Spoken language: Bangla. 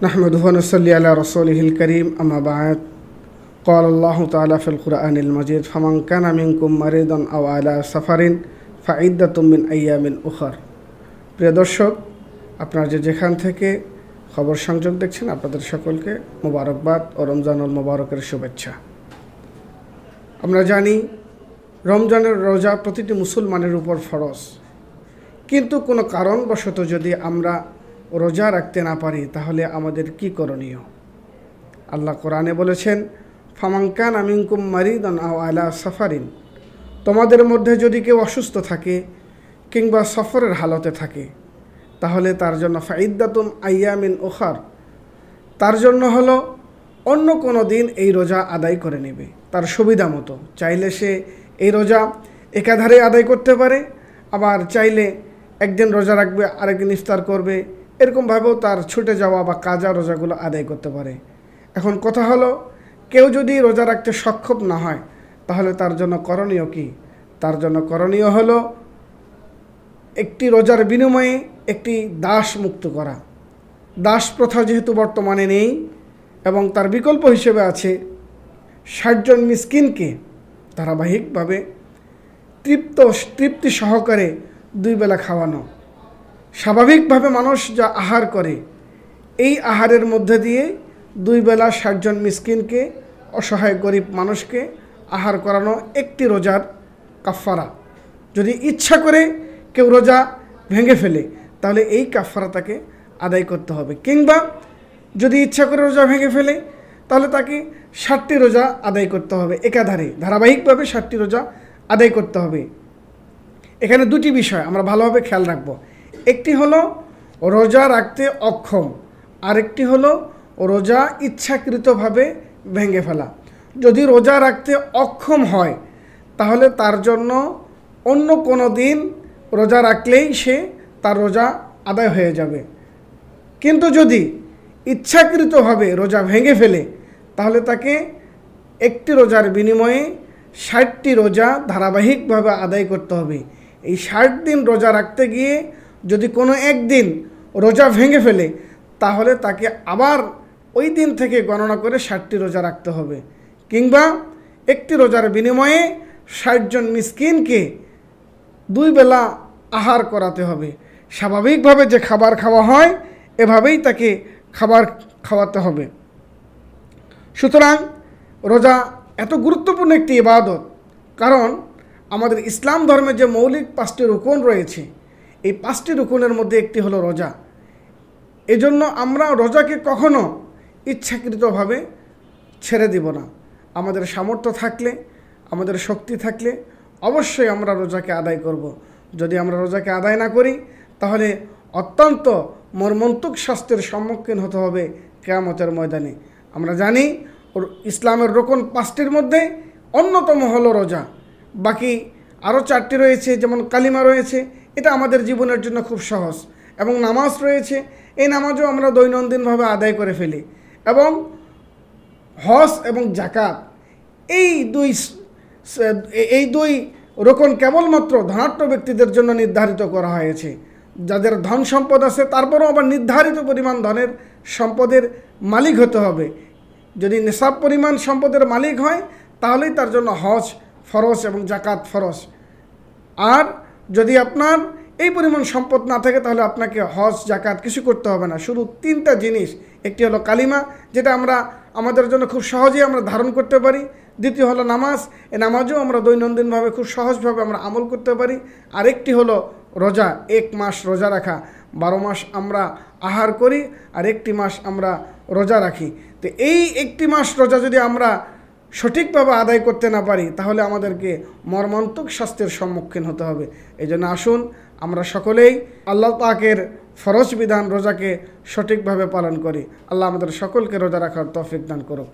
نحمده ونصلي على رسوله الكريم أما بعد قال الله تعالى في القرآن المجيد فمن كان منكم مريضا أو على سفر فعدة من أيام أخر। প্রিয় দর্শক, আপনারা যেখান থেকে খবর সংযোগ দেখছেন আপনাদের সকলকে মোবারকবাদ ও রমজানুল মোবারকের শুভেচ্ছা। আমরা জানি রমজানের রোজা প্রতিটি মুসলমানের উপর ফরজ, কিন্তু কোনো কারণবশত যদি আমরা রোজা রাখতে না পারি তাহলে আমাদের কি করণীয়? আল্লাহ কোরআনে বলেছেন ফামান কানা মিনকুম মারিদান আও আলা সাফারিন, তোমাদের মধ্যে যদি কেউ অসুস্থ থাকে কিংবা সফরের হালতে থাকে তাহলে তার জন্য ফাইদ্দাতুম আইয়ামিন উখার, তার জন্য হলো অন্য কোনো দিন এই রোজা আদায় করে নেবে তার সুবিধা মতো। চাইলে সে এই রোজা একাধারে আদায় করতে পারে, আবার চাইলে একদিন রোজা রাখবে আরেকদিন ইফতার করবে, এরকমভাবেও তার ছুটে যাওয়া বা কাজা রোজাগুলো আদায় করতে পারে। এখন কথা হলো, কেউ যদি রোজা রাখতে সক্ষম না হয় তাহলে তার জন্য করণীয় কি? তার জন্য করণীয় হলো একটি রোজার বিনিময়ে একটি দাস মুক্ত করা। দাস প্রথা যেহেতু বর্তমানে নেই এবং তার বিকল্প হিসেবে আছে ৬০ জন মিসকিনকে ধারাবাহিকভাবে তৃপ্তি সহকারে ২ বেলা খাওয়ানো। স্বাভাবিকভাবে মানুষ যা আহার করে এই আহারের মধ্যে দিয়ে ২ বেলা ৬০ জন মিসকিনকে, অসহায় গরিব মানুষকে আহার করানো একটি রোজার কাফারা। যদি ইচ্ছা করে কেউ রোজা ভেঙে ফেলে তাহলে এই কাফারা তাকে আদায় করতে হবে, কিংবা যদি ইচ্ছা করে রোজা ভেঙে ফেলে তাহলে তাকে ৬০টি রোজা আদায় করতে হবে, একাধারে ধারাবাহিকভাবে ৬০টি রোজা আদায় করতে হবে। এখানে দুটি বিষয় আমরা ভালোভাবে খেয়াল রাখব। একটি হলো রোজা রাখতে অক্ষম, আরেকটি হলো রোজা ইচ্ছাকৃতভাবে ভেঙে ফেলা। যদি রোজা রাখতে অক্ষম হয় তাহলে তার জন্য অন্য কোনো দিন রোজা রাখলেই সে তার রোজা আদায় হয়ে যাবে। কিন্তু যদি ইচ্ছাকৃতভাবে রোজা ভেঙে ফেলে তাহলে তাকে একটি রোজার বিনিময়ে ৬০টি রোজা ধারাবাহিকভাবে আদায় করতে হবে। এই ৬০ দিন রোজা রাখতে গিয়ে যদি কোনো একদিন রোজা ভেঙে ফেলে তাহলে তাকে আবার ওই দিন থেকে গণনা করে ৬০টি রোজা রাখতে হবে, কিংবা একটি রোজার বিনিময়ে ৬০ জন মিসকিনকে ২ বেলা আহার করাতে হবে। স্বাভাবিকভাবে যে খাবার খাওয়া হয় এভাবেই তাকে খাবার খাওয়াতে হবে। সুতরাং রোজা এত গুরুত্বপূর্ণ একটি ইবাদত, কারণ আমাদের ইসলাম ধর্মে যে মৌলিক ৫টি রুকন রয়েছে এই ৫টি রুকনের মধ্যে একটি হলো রোজা। এজন্য আমরা রোজাকে কখনো ইচ্ছাকৃতভাবে ছেড়ে দিব না। আমাদের সামর্থ্য থাকলে, আমাদের শক্তি থাকলে অবশ্যই আমরা রোজাকে আদায় করব। যদি আমরা রোজাকে আদায় না করি তাহলে অত্যন্ত মর্মন্তুক শাস্তির সম্মুখীন হতে হবে কিয়ামতের ময়দানে। আমরা জানি ইসলামের রোকন ৫টির মধ্যে অন্যতম হলো রোজা। বাকি আরও ৪টি রয়েছে, যেমন কালিমা রয়েছে, এটা আমাদের জীবনের জন্য খুব সহজ, এবং নামাজ রয়েছে, এই নামাজও আমরা দৈনন্দিনভাবে আদায় করে ফেলি, এবং হজ এবং জাকাত এই দুই রোকন কেবলমাত্র ধনাঢ্য ব্যক্তিদের জন্য নির্ধারিত করা হয়েছে। যাদের ধন সম্পদ আছে তারপরেও আবার নির্ধারিত পরিমাণ ধনের সম্পদের মালিক হতে হবে। যদি নিসাব পরিমাণ সম্পদের মালিক হয় তাহলেই তার জন্য হজ ফরজ এবং জাকাত ফরজ। আর যদি আপনার এই পরিমাণ সম্পদ না থাকে তাহলে আপনাকে হজ জাকাত কিছু করতে হবে না। শুধু 3টা জিনিস, একটি হলো কালিমা, যেটা আমরা আমাদের জন্য খুব সহজেই আমরা ধারণ করতে পারি। দ্বিতীয় হলো নামাজ, এই নামাজও আমরা দৈনন্দিনভাবে খুব সহজভাবে আমরা আমল করতে পারি। আরেকটি হলো রোজা, 1 মাস রোজা রাখা। 12 মাস আমরা আহার করি আর 1টি মাস আমরা রোজা রাখি। তো এই 1টি মাস রোজা যদি আমরা সঠিকভাবে আদায় করতে না পারি তাহলে আমাদেরকে মর্মান্তিক শাস্তির সম্মুখীন হতে হবে। এই জন্য আসুন আমরা সকলেই আল্লাহ পাকের ফরজ বিধান রোজাকে সঠিকভাবে পালন করি। আল্লাহ আমাদের সকলকে রোজা রাখার তৌফিক দান করুক।